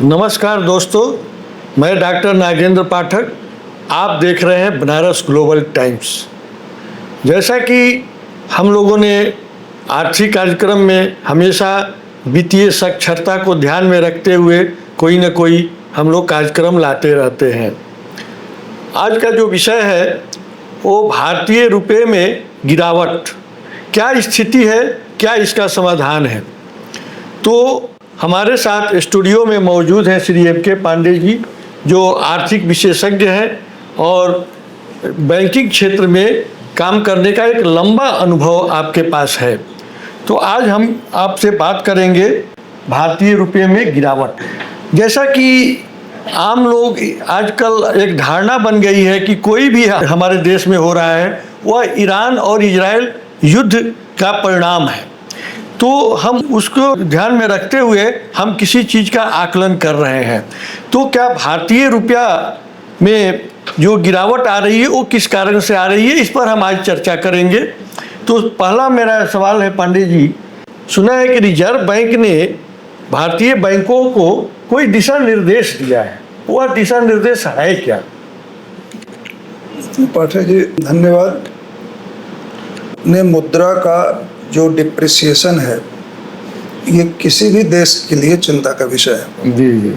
नमस्कार दोस्तों, मैं डॉक्टर नागेंद्र पाठक। आप देख रहे हैं बनारस ग्लोबल टाइम्स। जैसा कि हम लोगों ने आर्थिक कार्यक्रम में हमेशा वित्तीय साक्षरता को ध्यान में रखते हुए कोई न कोई हम लोग कार्यक्रम लाते रहते हैं। आज का जो विषय है वो भारतीय रुपये में गिरावट, क्या स्थिति है, क्या इसका समाधान है। तो हमारे साथ स्टूडियो में मौजूद हैं श्री M.K. पांडे जी, जो आर्थिक विशेषज्ञ हैं और बैंकिंग क्षेत्र में काम करने का एक लंबा अनुभव आपके पास है। तो आज हम आपसे बात करेंगे भारतीय रुपये में गिरावट। जैसा कि आम लोग आजकल एक धारणा बन गई है कि कोई भी हमारे देश में हो रहा है वह ईरान और इजराइल युद्ध का परिणाम है, तो हम उसको ध्यान में रखते हुए हम किसी चीज़ का आकलन कर रहे हैं। तो क्या भारतीय रुपया में जो गिरावट आ रही है वो किस कारण से आ रही है, इस पर हम आज चर्चा करेंगे। तो पहला मेरा सवाल है पांडे जी, सुना है कि रिजर्व बैंक ने भारतीय बैंकों को कोई दिशा निर्देश दिया है, वह दिशा निर्देश है क्या? पाठक जी धन्यवाद। ने मुद्रा का जो डिप्रिसिएशन है ये किसी भी देश के लिए चिंता का विषय है जी।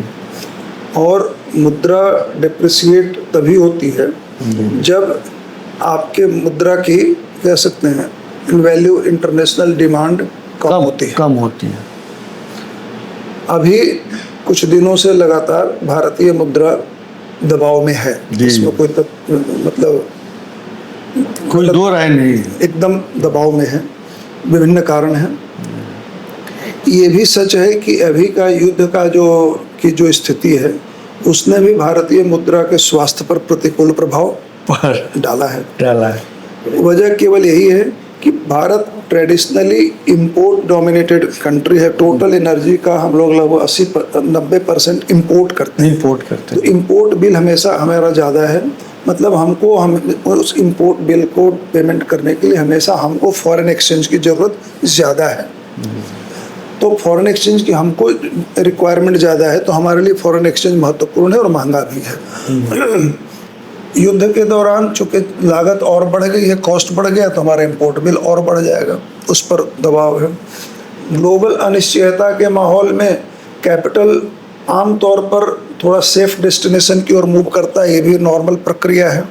और मुद्रा डिप्रिसिएट तभी होती है जब आपके मुद्रा की कह सकते हैं इन वैल्यू इंटरनेशनल डिमांड कम होती है। अभी कुछ दिनों से लगातार भारतीय मुद्रा दबाव में है, इसमें कोई मतलब कोई दो राय नहीं, एकदम दबाव में है। विभिन्न कारण हैं। ये भी सच है कि अभी का युद्ध का जो स्थिति है उसने भी भारतीय मुद्रा के स्वास्थ्य पर प्रतिकूल प्रभाव डाला है। वजह केवल यही है कि Bharat traditionally import dominated country है। टोटल एनर्जी का हम लोग लगभग 80-90% इंपोर्ट करते हैं। तो इंपोर्ट बिल हमेशा हमारा ज़्यादा है, मतलब हम उस इंपोर्ट बिल को पेमेंट करने के लिए हमेशा हमको फॉरेन एक्सचेंज की ज़रूरत ज़्यादा है। तो फॉरेन एक्सचेंज की हमको रिक्वायरमेंट ज़्यादा है, तो हमारे लिए फॉरेन एक्सचेंज महत्वपूर्ण है और महंगा भी है। युद्ध के दौरान चूँकि लागत और बढ़ गई है, कॉस्ट बढ़ गया, तो हमारा इंपोर्ट बिल और बढ़ जाएगा, उस पर दबाव है। ग्लोबल अनिश्चयता के माहौल में कैपिटल आमतौर पर थोड़ा सेफ डेस्टिनेशन की ओर मूव करता है, ये भी नॉर्मल प्रक्रिया है।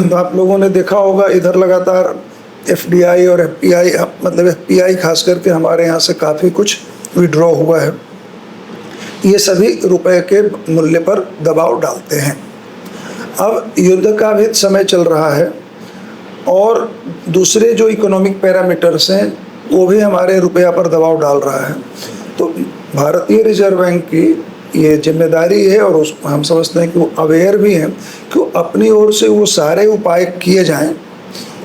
तो आप लोगों ने देखा होगा इधर लगातार FDI और FPI, मतलब FPI खास करके हमारे यहाँ से काफ़ी कुछ विड्रॉ हुआ है। ये सभी रुपए के मूल्य पर दबाव डालते हैं। अब युद्ध का भी समय चल रहा है और दूसरे जो इकोनॉमिक पैरामीटर्स हैं वो भी हमारे रुपया पर दबाव डाल रहा है। तो भारतीय रिजर्व बैंक की ये जिम्मेदारी है और हम समझते हैं कि वो अवेयर भी हैं कि अपनी ओर से वो सारे उपाय किए जाएं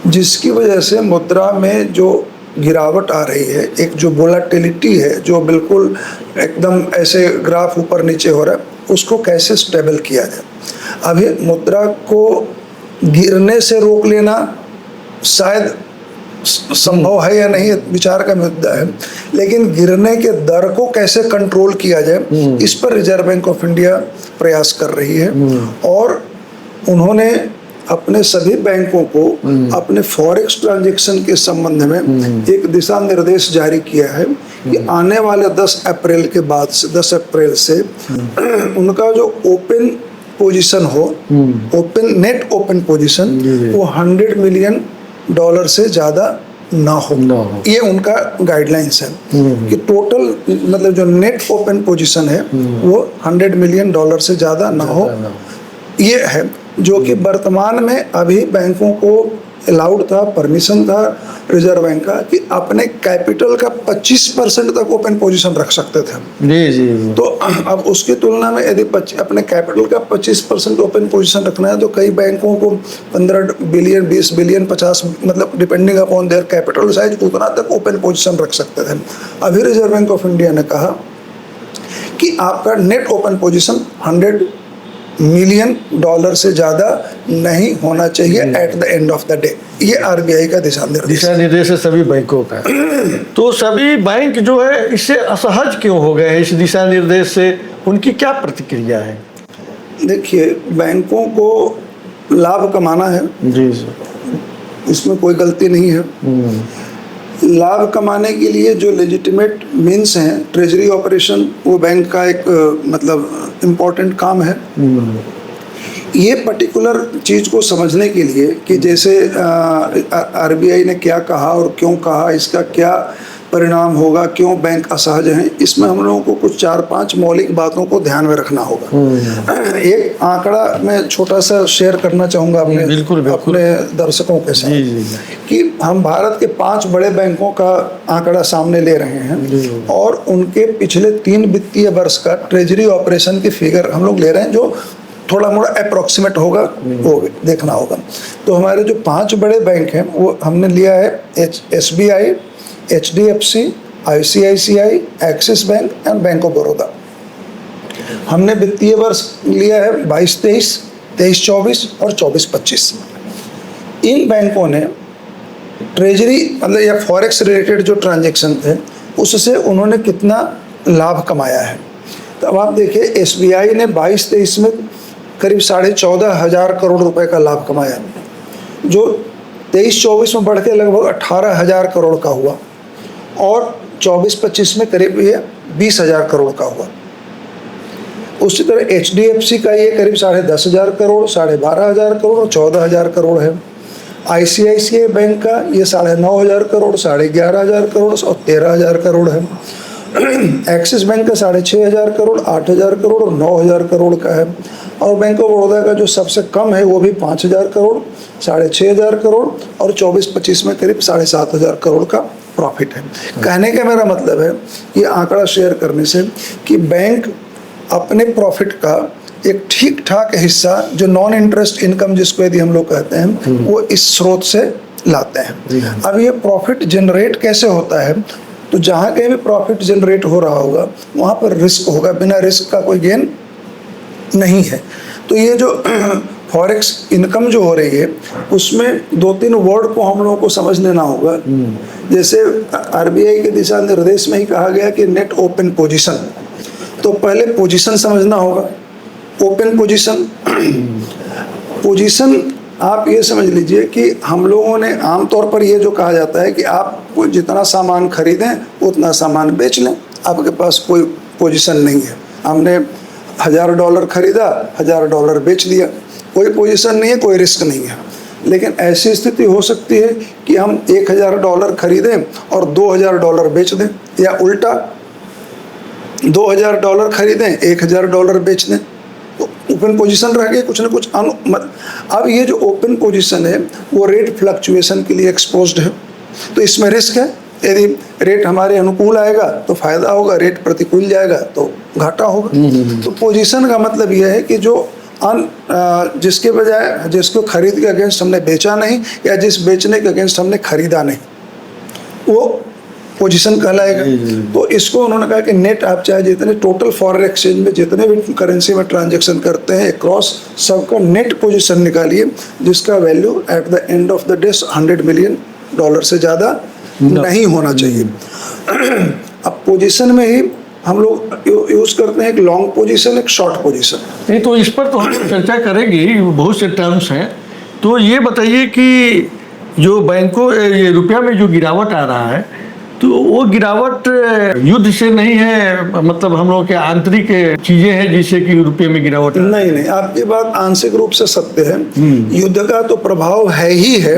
जिसकी वजह से मुद्रा में जो गिरावट आ रही है, एक जो वोलेटिलिटी है जो बिल्कुल एकदम ऐसे ग्राफ ऊपर नीचे हो रहा है, उसको कैसे स्टेबल किया जाए। अभी मुद्रा को गिरने से रोक लेना शायद संभव है या नहीं, विचार का मुद्दा है, लेकिन गिरने के दर को कैसे कंट्रोल किया जाए इस पर रिजर्व बैंक ऑफ इंडिया प्रयास कर रही है। और उन्होंने अपने सभी बैंकों को अपने फॉरेक्स ट्रांजैक्शन के संबंध में एक दिशा निर्देश जारी किया है कि आने वाले 10 अप्रैल के बाद से 10 अप्रैल से उनका जो ओपन पोजीशन हो, नेट ओपन पोजीशन, वो $100 मिलियन से ज़्यादा ना हो। ये उनका गाइडलाइंस है कि टोटल मतलब जो नेट ओपन पोजीशन है वो $100 मिलियन से ज़्यादा ना हो। ये है जो कि वर्तमान में अभी बैंकों को अलाउड था, परमिशन था रिजर्व बैंक का कि अपने कैपिटल का 25% तक ओपन पोजीशन रख सकते थे। जी। तो अब उसकी तुलना में यदि अपने कैपिटल का 25% ओपन पोजीशन रखना है तो कई बैंकों को 15 बिलियन, 20 बिलियन, 50, मतलब depending upon their capital size, उतना तक ओपन पोजीशन रख सकते थे। अभी रिजर्व बैंक ऑफ इंडिया ने कहा कि आपका net open position $100 million dollar से ज़्यादा नहीं होना चाहिए at the end of the day. ये आरबीआई का दिशा निर्देश है सभी बैंकों का। तो सभी बैंक जो है इससे असहज क्यों हो गए हैं, इस दिशा निर्देश से उनकी क्या प्रतिक्रिया है? देखिए, बैंकों को लाभ कमाना है जी सर, इसमें कोई गलती नहीं है। लाभ कमाने के लिए जो लेजिटिमेट मीन्स हैं, ट्रेजरी ऑपरेशन, वो बैंक का एक मतलब इम्पोर्टेंट काम है। ये पर्टिकुलर चीज़ को समझने के लिए कि जैसे आरबीआई ने क्या कहा और क्यों कहा, इसका क्या परिणाम होगा, क्यों बैंक असहज हैं, इसमें हम लोगों को कुछ 4-5 मौलिक बातों को ध्यान में रखना होगा। एक आंकड़ा मैं छोटा सा शेयर करना चाहूँगा अपने दर्शकों के साथ कि हम भारत के 5 बड़े बैंकों का आंकड़ा सामने ले रहे हैं और उनके पिछले 3 वित्तीय वर्ष का ट्रेजरी ऑपरेशन की फिगर हम लोग ले रहे हैं, जो थोड़ा मोड़ा अप्रोक्सीमेट होगा, वो देखना होगा। तो हमारे जो 5 बड़े बैंक हैं वो हमने लिया है SBI, HDFC, ICICI, axis bank and bank of Baroda. हमने वित्तीय वर्ष लिया है 22-23, 23-24 और 24-25। इन बैंकों ने ट्रेजरी मतलब या फॉरेक्स रिलेटेड जो ट्रांजैक्शन थे उससे उन्होंने कितना लाभ कमाया है। तो अब आप देखिए, SBI ने 22-23 में करीब 14,500 करोड़ रुपए का लाभ कमाया, जो 23-24 में बढ़ के लगभग 18,000 करोड़ का हुआ और 24-25 में करीब ये 20,000 करोड़ का हुआ। उसी तरह HDFC का ये करीब 10,500 करोड़, 12,500 करोड़ और 14,000 करोड़ है। ICICI बैंक का ये 9,500 करोड़, 11,500 करोड़ और 13,000 करोड़ है। एक्सिस बैंक का 6,500 करोड़, 8,000 करोड़ और 9,000 करोड़ का है। और बैंक ऑफ बड़ौदा का जो सबसे कम है वो भी 5,000 करोड़, 6,500 करोड़ और 24-25 में करीब 7,500 करोड़ का प्रॉफिट है। कहने का मेरा मतलब है ये आंकड़ा शेयर करने से कि बैंक अपने प्रॉफिट का एक ठीक ठाक हिस्सा, जो नॉन इंटरेस्ट इनकम जिसको यदि हम लोग कहते हैं, वो इस स्रोत से लाते हैं। अब ये प्रॉफिट जनरेट कैसे होता है? तो जहाँ कहीं भी प्रॉफिट जनरेट हो रहा होगा वहाँ पर रिस्क होगा, बिना रिस्क का कोई गेन नहीं है। तो ये जो फॉरेक्स इनकम जो हो रही है उसमें 2-3 वर्ड को हम लोगों को समझ लेना होगा। जैसे आरबीआई के दिशा निर्देश में ही कहा गया कि नेट ओपन पोजीशन, तो पहले पोजीशन समझना होगा। ओपन पोजीशन आप ये समझ लीजिए कि हम लोगों ने आमतौर पर ये जो कहा जाता है कि आप जितना सामान खरीदें उतना सामान बेच लें, आपके पास कोई पोजीशन नहीं है। हमने $1,000 खरीदा, $1,000 बेच दिया, कोई पोजीशन नहीं है, कोई रिस्क नहीं है। लेकिन ऐसी स्थिति हो सकती है कि हम $1,000 खरीदें और $2,000 बेच दें, या उल्टा $2,000 खरीदें, $1,000 बेच दें, तो ओपन पोजीशन रह गई कुछ ना कुछ। अब ये जो ओपन पोजीशन है वो रेट फ्लक्चुएशन के लिए एक्सपोज्ड है, तो इसमें रिस्क है। यदि रेट हमारे अनुकूल आएगा तो फायदा होगा, रेट प्रतिकूल जाएगा तो घाटा होगा। तो पोजीशन का मतलब यह है कि जो जिसके बजाय जिसको खरीद के अगेंस्ट हमने बेचा नहीं, या जिस बेचने के अगेंस्ट हमने खरीदा नहीं, वो पोजीशन कहलाएगा। तो इसको उन्होंने कहा कि नेट आप चाहे जितने टोटल फॉरेन एक्सचेंज में जितने भी करेंसी में ट्रांजैक्शन करते हैं अक्रॉस, सबका नेट पोजीशन निकालिए जिसका value at the end of the day $100 million से ज़्यादा नहीं होना चाहिए। अब पोजीशन में ही हम लोग यूज करते हैं एक लॉन्ग पोजीशन, एक शॉर्ट पोजीशन। नहीं, तो इस पर तो हम चर्चा करेंगे, बहुत से टर्म्स हैं। तो ये बताइए कि जो बैंकों ये रुपया में जो गिरावट आ रहा है, तो वो गिरावट युद्ध से नहीं है, मतलब हम लोग के आंतरिक चीजें हैं जिससे कि रुपये में गिरावट नहीं, आपकी बात आंशिक रूप से सत्य है। युद्ध का तो प्रभाव है ही है,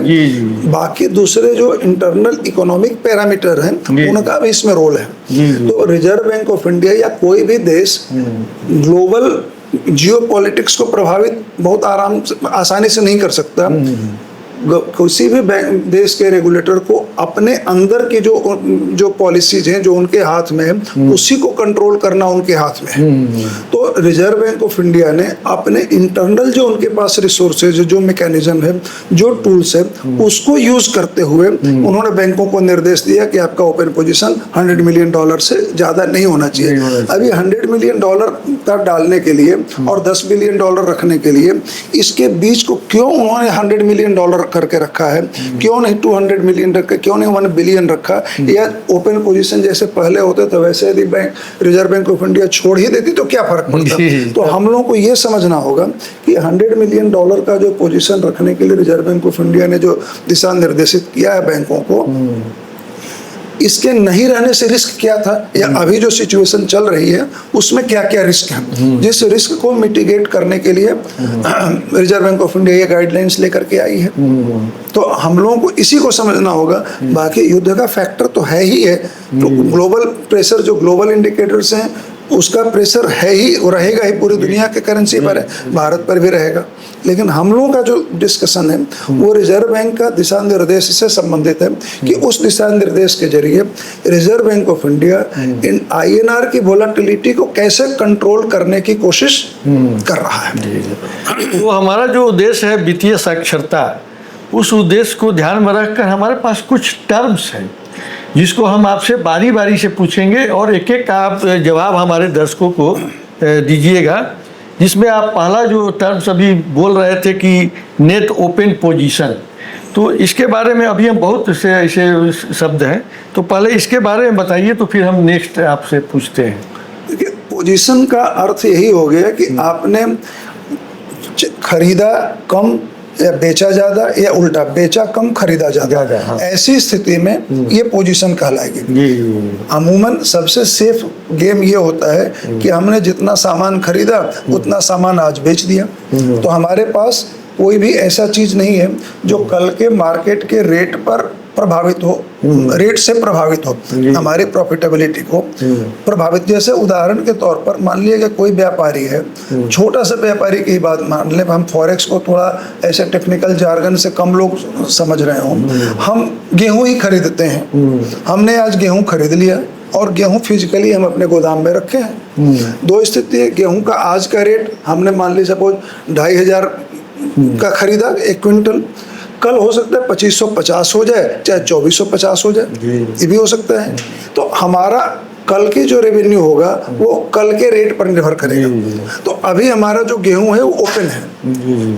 बाकी दूसरे जो इंटरनल इकोनॉमिक पैरामीटर हैं उनका भी इसमें रोल है। तो रिजर्व बैंक ऑफ इंडिया या कोई भी देश ग्लोबल जियोपॉलिटिक्स को प्रभावित बहुत आसानी से नहीं कर सकता। किसी भी देश के रेगुलेटर को अपने अंदर के जो पॉलिसीज हैं जो उनके हाथ में है उसी को कंट्रोल करना उनके हाथ में है। तो रिजर्व बैंक ऑफ इंडिया ने अपने इंटरनल जो उनके पास रिसोर्सेज जो मैकेनिज्म है जो टूल्स है उसको यूज करते हुए उन्होंने बैंकों को निर्देश दिया कि आपका ओपन पोजीशन $100 मिलियन से ज्यादा नहीं होना चाहिए। अभी $100 मिलियन का डालने के लिए और $10 बिलियन रखने के लिए इसके बीच को क्यों उन्होंने $100 मिलियन करके रखा है, क्यों नहीं 200 मिलियन रखा, क्यों नहीं 1 बिलियन रखा, या ओपन पोजीशन जैसे पहले होते तो वैसे यदि रिजर्व बैंक ऑफ इंडिया छोड़ ही देती तो क्या फर्क पड़ता। तो हम लोगों को ये समझना होगा कि $100 मिलियन का जो पोजीशन रखने के लिए रिजर्व बैंक ऑफ इंडिया ने जो दिशा निर्देशित किया है बैंकों को, इसके नहीं रहने से रिस्क क्या था या अभी जो सिचुएशन चल रही है उसमें क्या क्या रिस्क है, जिस रिस्क को मिटिगेट करने के लिए रिजर्व बैंक ऑफ इंडिया ये गाइडलाइंस लेकर के आई है। तो हम लोगों को इसी को समझना होगा। बाकी युद्ध का फैक्टर तो है ही है, तो ग्लोबल प्रेशर जो ग्लोबल इंडिकेटर्स हैं उसका प्रेशर है ही, वो रहेगा ही, पूरी दुनिया के करेंसी पर है, भारत पर भी रहेगा। लेकिन हम लोगों का जो डिस्कशन है वो रिजर्व बैंक का दिशा निर्देश से संबंधित है कि उस दिशा निर्देश के जरिए reserve bank of India in INR की वोलेटिलिटी को कैसे कंट्रोल करने की कोशिश कर रहा है। तो हमारा जो उद्देश्य है वित्तीय साक्षरता, उस उद्देश्य को ध्यान में रखकर हमारे पास कुछ टर्म्स हैं जिसको हम आपसे बारी बारी से पूछेंगे और एक एक आप जवाब हमारे दर्शकों को दीजिएगा। जिसमें आप पहला जो टर्म्स अभी बोल रहे थे कि नेट ओपन पोजीशन, तो इसके बारे में अभी हम बहुत से ऐसे शब्द हैं, तो पहले इसके बारे में बताइए तो फिर हम नेक्स्ट आपसे पूछते हैं। देखिए, पोजीशन का अर्थ यही हो गया कि आपने खरीदा कम या बेचा ज्यादा, या उल्टा बेचा कम खरीदा ज्यादा, हाँ। ऐसी स्थिति में ये पोजीशन कहलाएगी। अमूमन सबसे सेफ गेम ये होता है कि हमने जितना सामान खरीदा उतना सामान आज बेच दिया, तो हमारे पास कोई भी ऐसा चीज नहीं है जो कल के मार्केट के रेट पर प्रभावित हो, रेट से प्रभावित हो, हमारी प्रॉफिटेबिलिटी को प्रभावित। जैसे उदाहरण के तौर पर मान लिया कि कोई व्यापारी है, छोटा सा व्यापारी की बात मान ले, हम फॉरेक्स को थोड़ा ऐसे टेक्निकल जार्गन से कम लोग समझ रहे हो, हम गेहूं ही खरीदते हैं, हमने आज गेहूं खरीद लिया और गेहूं फिजिकली हम अपने गोदाम में रखे हैं। दो स्थिति है, गेहूं का आज का रेट हमने मान ली सपोज 2500 का खरीदा 1 क्विंटल, कल हो सकता है 2550 हो जाए, चाहे 2450 हो जाए, ये भी हो सकता है। तो हमारा कल की जो रेवेन्यू होगा वो कल के रेट पर निर्भर करेगा। तो अभी हमारा जो गेहूं है वो ओपन है,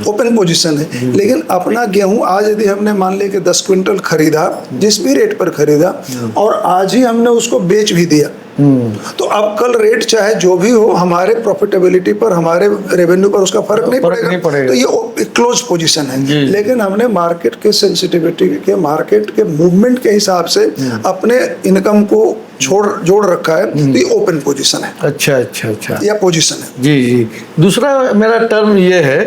ओपन पोजीशन है, लेकिन अपना गेहूं आज यदि हमने मान लिया कि 10 क्विंटल खरीदा, जिस भी रेट पर खरीदा, और आज ही हमने उसको बेच भी दिया, तो अब कल रेट चाहे जो भी हो, हमारे प्रॉफिटेबिलिटी पर, हमारे रेवेन्यू पर उसका फर्क नहीं पड़ेगा। तो ये क्लोज पोजीशन है। लेकिन हमने मार्केट के सेंसिटिविटी के, मार्केट के मूवमेंट के हिसाब से अपने इनकम को जोड़ रखा है, तो ये ओपन पोजीशन है। अच्छा या पोजीशन है। जी। दूसरा मेरा टर्म ये है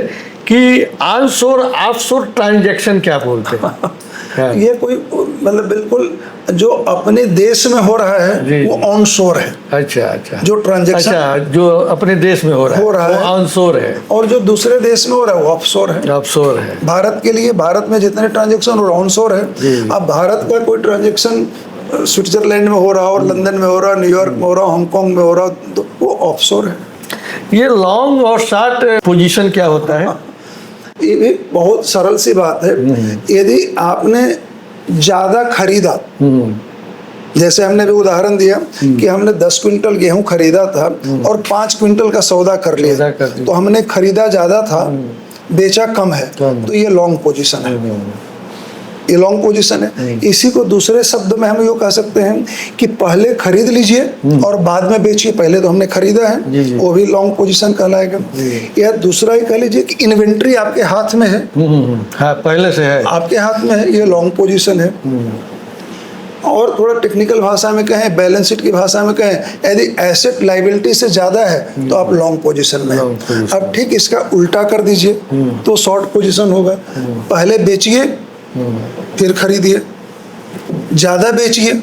कि ऑनशोर ऑफशोर ट्रांजैक्शन क्या बोलते हैं? ये कोई मतलब बिल्कुल जो अपने देश में हो रहा है वो ऑनशोर है। अच्छा। जो ट्रांजैक्शन जो अपने देश में हो रहा है ऑनशोर है, और जो दूसरे देश में हो रहा है वो ऑफशोर है। ऑफशोर है। भारत के लिए, भारत में जितने ट्रांजैक्शन हो रहा है ऑनशोर है। अब भारत का कोई ट्रांजैक्शन स्विट्जरलैंड में हो रहा और लंदन में हो रहा, न्यूयॉर्क में हो रहा, हांगकांग में हो रहा, तो वो ऑफशोर है। ये लॉन्ग और शॉर्ट पोजीशन क्या होता है? ये भी बहुत सरल सी बात है। यदि आपने ज्यादा खरीदा, जैसे हमने भी उदाहरण दिया कि हमने 10 क्विंटल गेहूं खरीदा था और 5 क्विंटल का सौदा कर लिया, तो हमने खरीदा ज्यादा था, बेचा कम है, तो ये लॉन्ग पोजीशन है, ये लॉन्ग पोजीशन है। इसी को दूसरे शब्द में हम ये कह सकते हैं कि पहले खरीद लीजिए और बाद में बेचिए, पहले तो हमने खरीदा है, वो भी लॉन्ग पोजीशन कहलाएगा। या दूसरा ही कह लीजिए कि इन्वेंट्री आपके हाथ में है, हाँ, पहले से है, आपके हाथ में है, ये लॉन्ग पोजीशन है। और थोड़ा टेक्निकल भाषा में कहें, बैलेंस शीट की भाषा में कहें, यदि एसेट लायबिलिटी से ज्यादा है तो आप लॉन्ग पोजीशन में हैं। अब ठीक इसका उल्टा कर दीजिए तो शॉर्ट पोजीशन होगा। पहले बेचिए फिर खरीदिए, ज्यादा बेचिए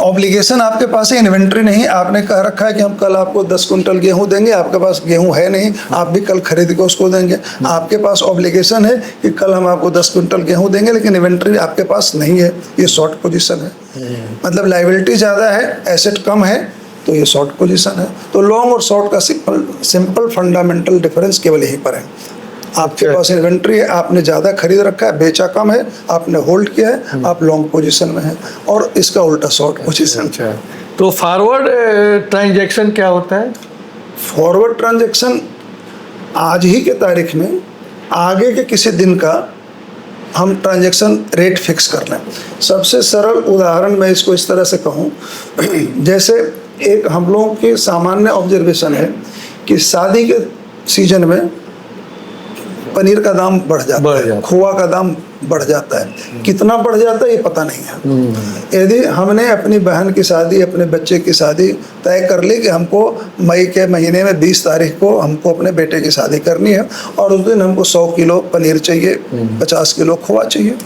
ऑब्लिगेशन आपके पास है, इन्वेंट्री नहीं। आपने कह रखा है कि हम कल आपको 10 कुंटल गेहूं देंगे, आपके पास गेहूं है नहीं, आप भी कल खरीद के उसको देंगे। आपके पास ऑब्लिगेशन है कि कल हम आपको 10 कुंटल गेहूं देंगे, लेकिन इन्वेंट्री आपके पास नहीं है, ये शॉर्ट पोजीशन है। मतलब लायबिलिटी ज़्यादा है, एसेट कम है, तो ये शॉर्ट पोजीशन है। तो लॉन्ग और शॉर्ट का सिंपल फंडामेंटल डिफरेंस केवल यहीं पर है। आपके पास इन्वेंट्री है, आपने ज़्यादा खरीद रखा है, बेचा कम है, आपने होल्ड किया है, आप लॉन्ग पोजीशन में हैं, और इसका उल्टा शॉर्ट पोजीशन। अच्छा, तो फॉरवर्ड ट्रांजैक्शन क्या होता है? फॉरवर्ड ट्रांजैक्शन आज ही के तारीख में आगे के किसी दिन का हम ट्रांजैक्शन रेट फिक्स कर लें। सबसे सरल उदाहरण मैं इसको इस तरह से कहूँ, जैसे एक हम लोगों की सामान्य ऑब्जर्वेशन है कि शादी के सीजन में पनीर का दाम बढ़ जाता है, खोआ का दाम बढ़ जाता है। कितना बढ़ जाता है ये पता नहीं है। यदि हमने अपनी बहन की शादी, अपने बच्चे की शादी तय कर ली कि हमको मई के महीने में 20 तारीख को हमको अपने बेटे की शादी करनी है, और उस दिन हमको 100 किलो पनीर चाहिए, 50 किलो खोआ चाहिए।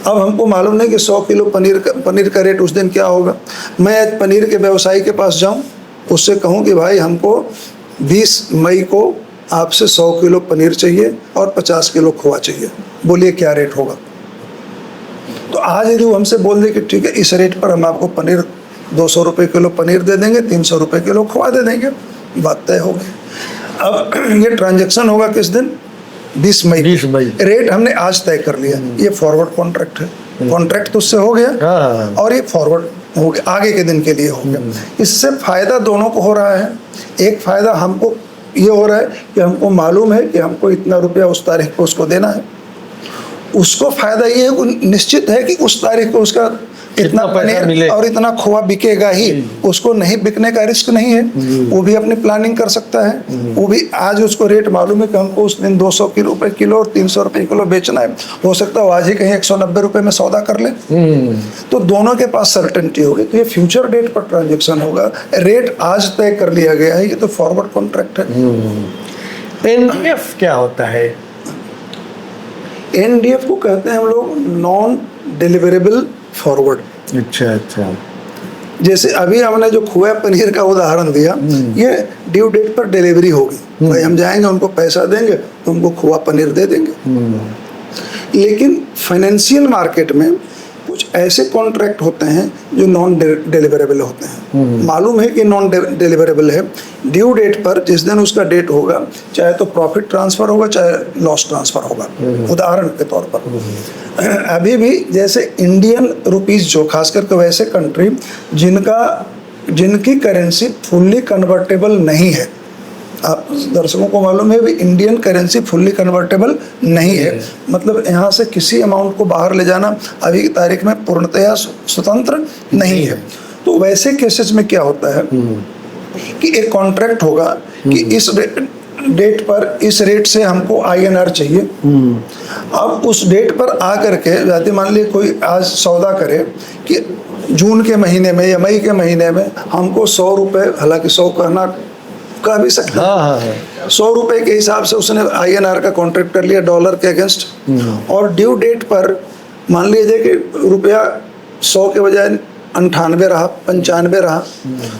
अब हमको मालूम नहीं कि 100 किलो पनीर का रेट उस दिन क्या होगा। मैं आज पनीर के व्यवसायी के पास जाऊँ, उससे कहूँ कि भाई हमको 20 मई को आपसे 100 किलो पनीर चाहिए और 50 किलो खोआ चाहिए, बोलिए क्या रेट होगा। तो आज यदि वो हमसे बोल दे कि ठीक है, इस रेट पर हम आपको पनीर 200 रुपये किलो पनीर दे देंगे, 300 रुपये किलो खोआ दे देंगे, बात तय हो गई। अब ये ट्रांजैक्शन होगा किस दिन? 20 मई। 20 मई रेट हमने आज तय कर लिया, ये फॉरवर्ड कॉन्ट्रैक्ट है। कॉन्ट्रैक्ट तो उससे हो गया और ये फॉरवर्ड हो गया, आगे के दिन के लिए हो गया। इससे फायदा दोनों को हो रहा है। एक फायदा हमको ये हो रहा है कि हमको मालूम है कि हमको इतना रुपया उस तारीख को उसको देना है। उसको फायदा ये है कि निश्चित है कि उस तारीख को उसका इतना पनीर और इतना खोआ बिकेगा ही, उसको नहीं बिकने का रिस्क नहीं है। वो भी अपनी प्लानिंग कर सकता है। वो भी आज उसको रेट मालूम है कि हमको उस दिन 200 रुपये किलो और 300 रुपये किलो बेचना है। हो सकता है आज ही कहीं 190 रुपये में सौदा कर ले। तो दोनों के पास सर्टेनिटी होगी। तो ये फ्यूचर डेट पर ट्रांजेक्शन होगा, रेट आज तय कर लिया गया है, ये तो फॉरवर्ड कॉन्ट्रैक्ट है। एनडीएफ क्या होता है? एनडीएफ को कहते हैं हम लोग नॉन डिलीवरेबल फॉरवर्ड। अच्छा। जैसे अभी हमने जो खोया पनीर का उदाहरण दिया, ये ड्यू डेट पर डिलीवरी होगी। भाई हम जाएंगे, उनको पैसा देंगे, तो उनको खोआ पनीर दे देंगे। लेकिन फाइनेंशियल मार्केट में कुछ ऐसे कॉन्ट्रैक्ट होते हैं जो नॉन डिलीवरेबल होते हैं। मालूम है कि नॉन डिलीवरेबल है, ड्यू डेट पर जिस दिन उसका डेट होगा, चाहे तो प्रॉफिट ट्रांसफर होगा चाहे लॉस ट्रांसफर होगा। उदाहरण के तौर पर अभी भी जैसे इंडियन रुपीस, जो खास करके वैसे कंट्री जिनकी करेंसी फुल्ली कन्वर्टेबल नहीं है, आप दर्शकों को मालूम है भी इंडियन करेंसी फुल्ली कन्वर्टेबल नहीं है। मतलब यहाँ से किसी अमाउंट को बाहर ले जाना अभी की तारीख में पूर्णतया स्वतंत्र नहीं है। तो वैसे केसेस में क्या होता है कि एक कॉन्ट्रैक्ट होगा कि इस डेट पर इस रेट से हमको INR चाहिए। अब उस डेट पर आकर के यदि मान लीजिए कोई आज सौदा करे कि जून के महीने में या मई के महीने में हमको 100 रुपये, हालांकि 100 कहना कह भी सकता है, 100 रुपये के हिसाब से उसने INR का कॉन्ट्रैक्ट कर लिया डॉलर के अगेंस्ट, और ड्यू डेट पर मान लीजिए कि रुपया 100 के बजाय 98 रहा, 95 रहा,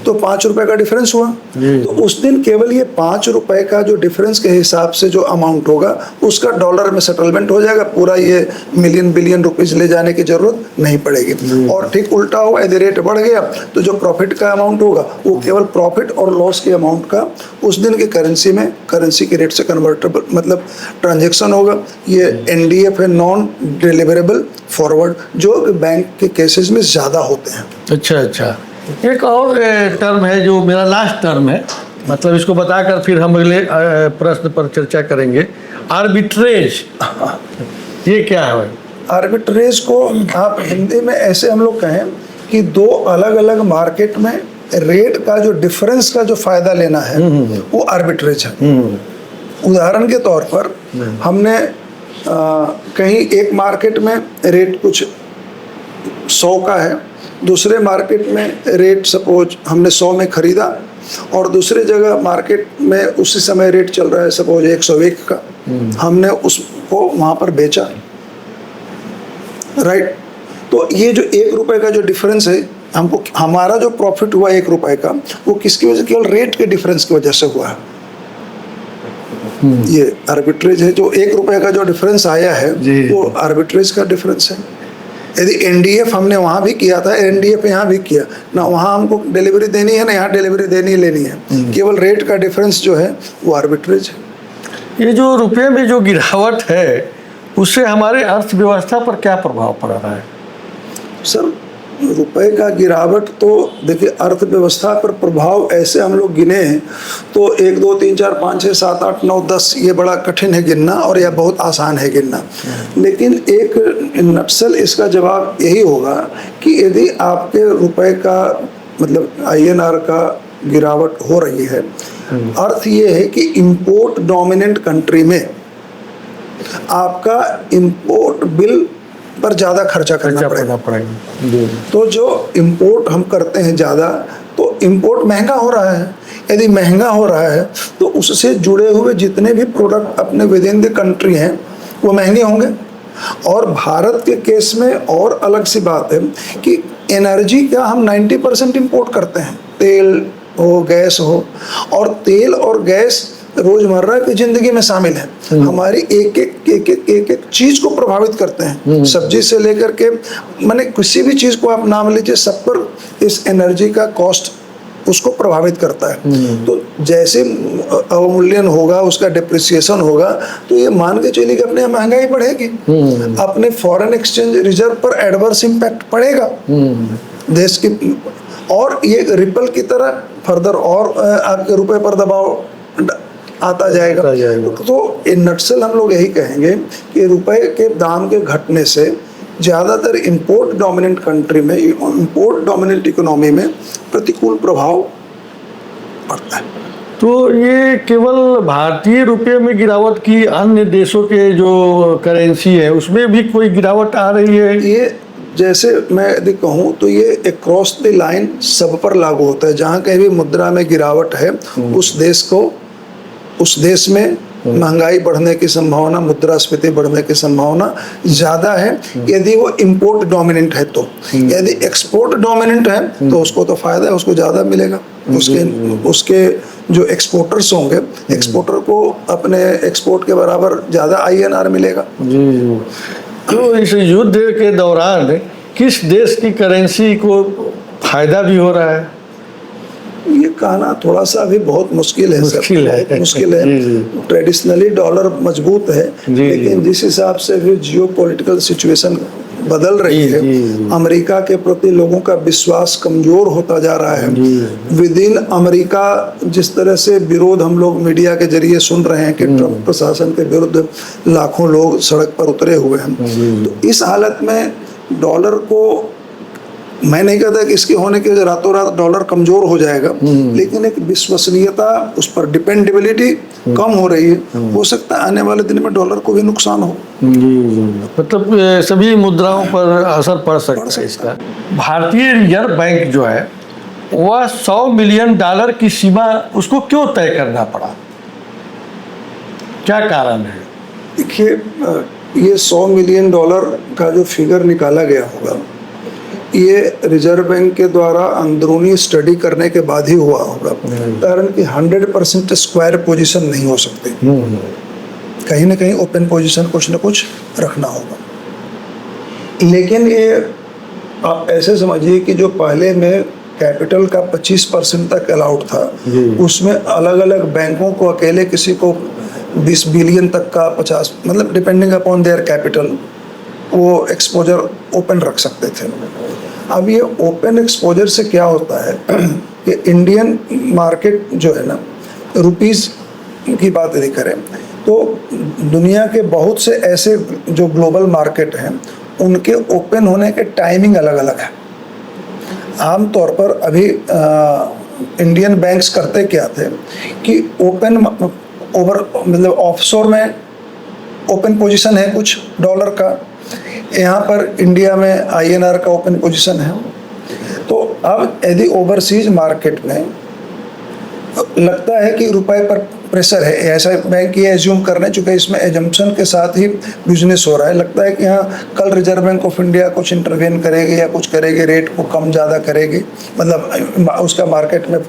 तो 5 रुपए का डिफरेंस हुआ। तो उस दिन केवल ये 5 रुपए का जो डिफरेंस के हिसाब से जो अमाउंट होगा उसका डॉलर में सेटलमेंट हो जाएगा। पूरा ये मिलियन बिलियन रुपीस ले जाने की जरूरत नहीं पड़ेगी। और ठीक उल्टा होगा, यदि रेट बढ़ गया तो जो प्रॉफिट का अमाउंट होगा वो केवल प्रॉफिट और लॉस के अमाउंट का उस दिन की करेंसी में, करेंसी के रेट से कन्वर्टेबल मतलब ट्रांजेक्शन होगा। ये NDF है, नॉन डिलीवरेबल फॉरवर्ड, जो बैंक के केसेस में ज़्यादा होते हैं। अच्छा। एक और टर्म है जो मेरा लास्ट टर्म है, मतलब इसको बताकर फिर हम अगले प्रश्न पर चर्चा करेंगे। आर्बिट्रेज, ये क्या है? आर्बिट्रेज को आप हिंदी में ऐसे हम लोग कहें कि दो अलग अलग मार्केट में रेट का जो डिफरेंस का जो फायदा लेना है वो आर्बिट्रेज है। उदाहरण के तौर पर हमने कहीं एक मार्केट में रेट कुछ 100 का है, दूसरे मार्केट में रेट सपोज हमने 100 में खरीदा और दूसरे जगह मार्केट में उसी समय रेट चल रहा है सपोज 101 का, हमने उसको वहाँ पर बेचा, राइट। तो ये जो 1 रुपए का जो डिफरेंस है हमको हमारा जो प्रॉफिट हुआ 1 रुपए का, वो किसकी वजह से? केवल रेट के डिफरेंस की वजह से हुआ है। ये आर्बिट्रेज है, जो 1 रुपए का जो डिफरेंस आया है वो आर्बिट्रेज का डिफरेंस है। यदि एनडीएफ हमने वहाँ भी किया था, एनडीएफ यहाँ भी किया ना, वहाँ हमको डिलीवरी देनी है ना यहाँ डिलीवरी लेनी है, केवल रेट का डिफरेंस जो है वो आर्बिट्रेज है। ये जो रुपये में जो गिरावट है उससे हमारे अर्थव्यवस्था पर क्या प्रभाव पड़ रहा है? सर, रुपए का गिरावट तो देखिए अर्थव्यवस्था पर प्रभाव ऐसे हम लोग गिने हैं तो 1 2 3 4 5 6 7 8 9 10 ये बड़ा कठिन है गिनना और यह बहुत आसान है गिनना। लेकिन एक नक्सल इसका जवाब यही होगा कि यदि आपके रुपए का मतलब INR का गिरावट हो रही है, अर्थ ये है कि इंपोर्ट डोमिनेंट कंट्री में आपका इंपोर्ट बिल पर ज़्यादा खर्चा करना पड़ेगा। तो जो इंपोर्ट हम करते हैं ज़्यादा, तो इंपोर्ट महंगा हो रहा है। यदि महंगा हो रहा है तो उससे जुड़े हुए जितने भी प्रोडक्ट अपने विद इन द कंट्री हैं वो महंगे होंगे। और भारत के केस में और अलग सी बात है कि एनर्जी का हम 90% इंपोर्ट करते हैं, तेल हो गैस हो, और तेल और गैस रोजमर्रा की जिंदगी में शामिल है। हमारी एक एक चीज को प्रभावित करते हैं, सब्जी से लेकर के माने किसी भी चीज को आप नाम लीजिए, सब पर इस एनर्जी का कॉस्ट उसको प्रभावित करता है। तो जैसे अवमूल्यन होगा, उसका डिप्रिसिएशन होगा, तो ये मान के चलिए कि अपने महंगाई बढ़ेगी, अपने फॉरेन एक्सचेंज रिजर्व पर एडवर्स इम्पैक्ट पड़ेगा देश की, और ये रिपल की तरह फर्दर और आपके रुपए पर दबाव आता जाएगा। तो इन नक्सल हम लोग यही कहेंगे कि रुपए के दाम के घटने से ज़्यादातर इंपोर्ट डोमिनेंट कंट्री में, इंपोर्ट डोमिनेंट इकोनॉमी में प्रतिकूल प्रभाव पड़ता है। तो ये केवल भारतीय रुपये में गिरावट की अन्य देशों के जो करेंसी है उसमें भी कोई गिरावट आ रही है? ये जैसे मैं यदि कहूँ तो ये अक्रॉस द लाइन सब पर लागू होता है। जहाँ कहीं भी मुद्रा में गिरावट है उस देश में महंगाई बढ़ने की संभावना, मुद्रास्फीति बढ़ने की संभावना ज़्यादा है यदि वो इंपोर्ट डोमिनेंट है। तो यदि एक्सपोर्ट डोमिनेंट है तो उसको तो फायदा है, उसको ज़्यादा मिलेगा। उसके जो एक्सपोर्टर्स होंगे, एक्सपोर्टर को अपने एक्सपोर्ट के बराबर ज़्यादा INR मिलेगा। जी। तो इस युद्ध के दौरान किस देश की करेंसी को फायदा भी हो रहा है? ये कहना थोड़ा सा अभी बहुत मुश्किल है। मुश्किल है। ट्रेडिशनली डॉलर मजबूत है, लेकिन जिस हिसाब से भी जियोपॉलिटिकल सिचुएशन बदल रही है, अमेरिका के प्रति लोगों का विश्वास कमजोर होता जा रहा है। विद इन अमेरिका जिस तरह से विरोध हम लोग मीडिया के जरिए सुन रहे हैं कि ट्रंप प्रशासन के विरुद्ध लाखों लोग सड़क पर उतरे हुए हैं, तो इस हालत में डॉलर को, मैं नहीं कहता कि इसके होने के वजह रातों रात डॉलर कमजोर हो जाएगा, लेकिन एक विश्वसनीयता, उस पर डिपेंडेबिलिटी कम हो रही है। हो सकता है आने वाले दिन में डॉलर को भी नुकसान हो। मतलब सभी मुद्राओं पर असर पड़ सकता है इसका। भारतीय रिजर्व बैंक जो है वह $100 मिलियन की सीमा उसको क्यों तय करना पड़ा, क्या कारण है? देखिए, ये $100 मिलियन का जो फिगर निकाला गया होगा, ये रिजर्व बैंक के द्वारा अंदरूनी स्टडी करने के बाद ही हुआ होगा। कारण कि 100% स्क्वायर पोजीशन नहीं हो सकती, कहीं ना कहीं ओपन पोजीशन कुछ ना कुछ रखना होगा। लेकिन ये आप ऐसे समझिए कि जो पहले में कैपिटल का 25% तक अलाउड था, उसमें अलग अलग बैंकों को अकेले किसी को 20 बिलियन तक का 50, मतलब डिपेंडिंग अपॉन देयर कैपिटल, वो एक्सपोजर ओपन रख सकते थे। अब ये ओपन एक्सपोजर से क्या होता है कि इंडियन मार्केट जो है ना, रुपीस की बात यदि करें तो दुनिया के बहुत से ऐसे जो ग्लोबल मार्केट हैं उनके ओपन होने के टाइमिंग अलग अलग है। आमतौर पर अभी इंडियन बैंक्स करते क्या थे कि ओपन ओवर मतलब ऑफशोर में ओपन पोजीशन है कुछ डॉलर का, यहाँ पर इंडिया में INR का ओपन पोजीशन है। तो अब यदि ओवरसीज मार्केट में लगता है कि रुपए पर प्रेशर है, ऐसा बैंक ये एज्यूम कर रहे हैं, चूंकि इसमें एजम्पशन के साथ ही बिजनेस हो रहा है, लगता है कि हाँ कल रिजर्व बैंक ऑफ इंडिया कुछ इंटरवेन करेगी या कुछ करेगी, रेट को कम ज़्यादा करेगी, मतलब उसका मार्केट में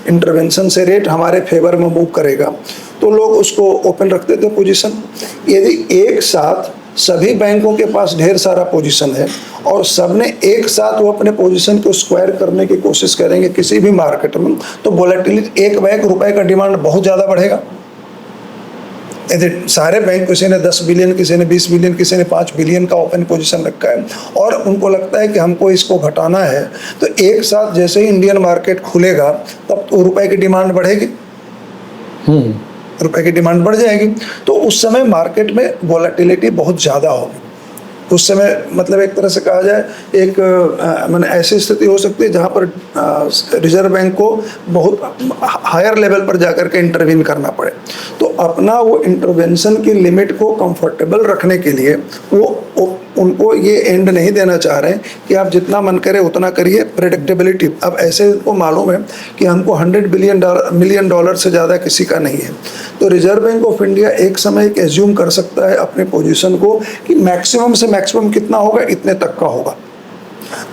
इंटरवेंशन से रेट हमारे फेवर में मूव करेगा, तो लोग उसको ओपन रखते थे पोजीशन। यदि एक साथ सभी बैंकों के पास ढेर सारा पोजीशन है और सबने एक साथ वो अपने पोजीशन को स्क्वायर करने की कोशिश करेंगे किसी भी मार्केट में, तो वोलेटिलिटी, एक बैंक रुपए का डिमांड बहुत ज़्यादा बढ़ेगा। यदि सारे बैंक, किसी ने 10 बिलियन, किसी ने 20 बिलियन, किसी ने 5 बिलियन का ओपन पोजीशन रखा है और उनको लगता है कि हमको इसको घटाना है, तो एक साथ जैसे ही इंडियन मार्केट खुलेगा तब तो रुपए की डिमांड बढ़ेगी, रुपए की डिमांड बढ़ जाएगी, तो उस समय मार्केट में वोलेटिलिटी बहुत ज़्यादा होगी। उस समय मतलब एक तरह से कहा जाए एक मैंने ऐसी स्थिति हो सकती है जहाँ पर रिजर्व बैंक को बहुत हायर लेवल पर जाकर के इंटरवीन करना पड़े। तो अपना वो इंटरवेंशन की लिमिट को कंफर्टेबल रखने के लिए वो उनको ये एंड नहीं देना चाह रहे हैं कि आप जितना मन करे उतना करिए, प्रेडिक्टेबिलिटी। अब ऐसे को मालूम है कि हमको 100 मिलियन डॉलर से ज़्यादा किसी का नहीं है, तो रिजर्व बैंक ऑफ इंडिया एक समय एक एज्यूम कर सकता है अपने पोजीशन को कि मैक्सिमम से मैक्सिमम कितना होगा, इतने तक का होगा।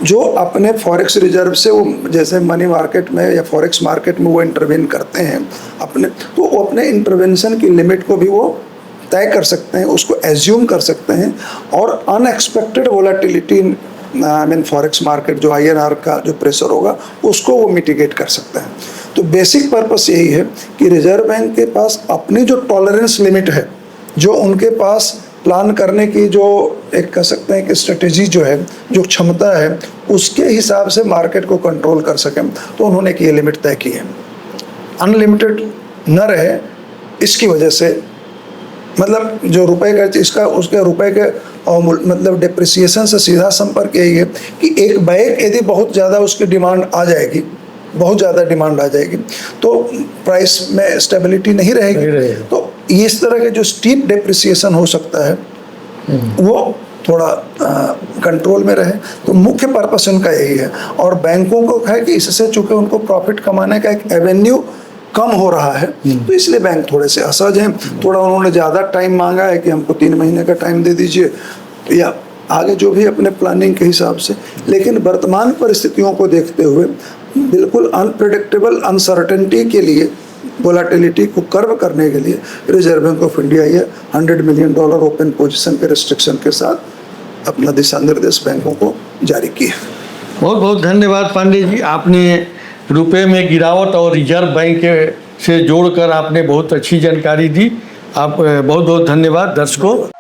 जो अपने फॉरेक्स रिजर्व से वो जैसे मनी मार्केट में या फॉरेक्स मार्केट में वो इंटरवेन करते हैं अपने, तो वो अपने इंटरवेंशन की लिमिट को भी वो तय कर सकते हैं, उसको एज्यूम कर सकते हैं और अनएक्सपेक्टेड वोलेटिलिटी फॉरेक्स मार्केट जो INR का जो प्रेशर होगा उसको वो मिटिगेट कर सकते हैं। तो बेसिक पर्पस यही है कि रिजर्व बैंक के पास अपनी जो टॉलरेंस लिमिट है, जो उनके पास प्लान करने की जो एक कह सकते हैं कि स्ट्रेटेजी जो है, जो क्षमता है, उसके हिसाब से मार्केट को कंट्रोल कर सकें, तो उन्होंने ये लिमिट तय की है। अनलिमिटेड न रहे, इसकी वजह से मतलब जो रुपए का इसका उसके रुपए के और मतलब डिप्रिसिएशन से सीधा संपर्क यही है कि एक बैंक यदि बहुत ज़्यादा उसकी डिमांड आ जाएगी, बहुत ज़्यादा डिमांड आ जाएगी, तो प्राइस में स्टेबिलिटी नहीं रहेगी। तो इस तरह के जो स्टीप डिप्रिसिएशन हो सकता है वो थोड़ा कंट्रोल में रहे। तो मुख्य पर्पस इनका यही है और बैंकों को है कि इससे चूँकि उनको प्रॉफिट कमाने का एक एवेन्यू कम हो रहा है, तो इसलिए बैंक थोड़े से असहज हैं। थोड़ा उन्होंने ज़्यादा टाइम मांगा है कि हमको 3 महीने का टाइम दे दीजिए या आगे जो भी अपने प्लानिंग के हिसाब से, लेकिन वर्तमान परिस्थितियों को देखते हुए बिल्कुल अनप्रेडिक्टेबल अनसर्टेनिटी के लिए, वोलेटिलिटी को कर्व करने के लिए रिजर्व बैंक ऑफ इंडिया ये $100 मिलियन ओपन पोजीशन के रिस्ट्रिक्शन के साथ अपना दिशा निर्देश बैंकों को जारी किया। बहुत बहुत धन्यवाद पांडे जी, आपने रुपए में गिरावट और रिजर्व बैंक से जोड़कर आपने बहुत अच्छी जानकारी दी। आप बहुत बहुत धन्यवाद दर्शकों।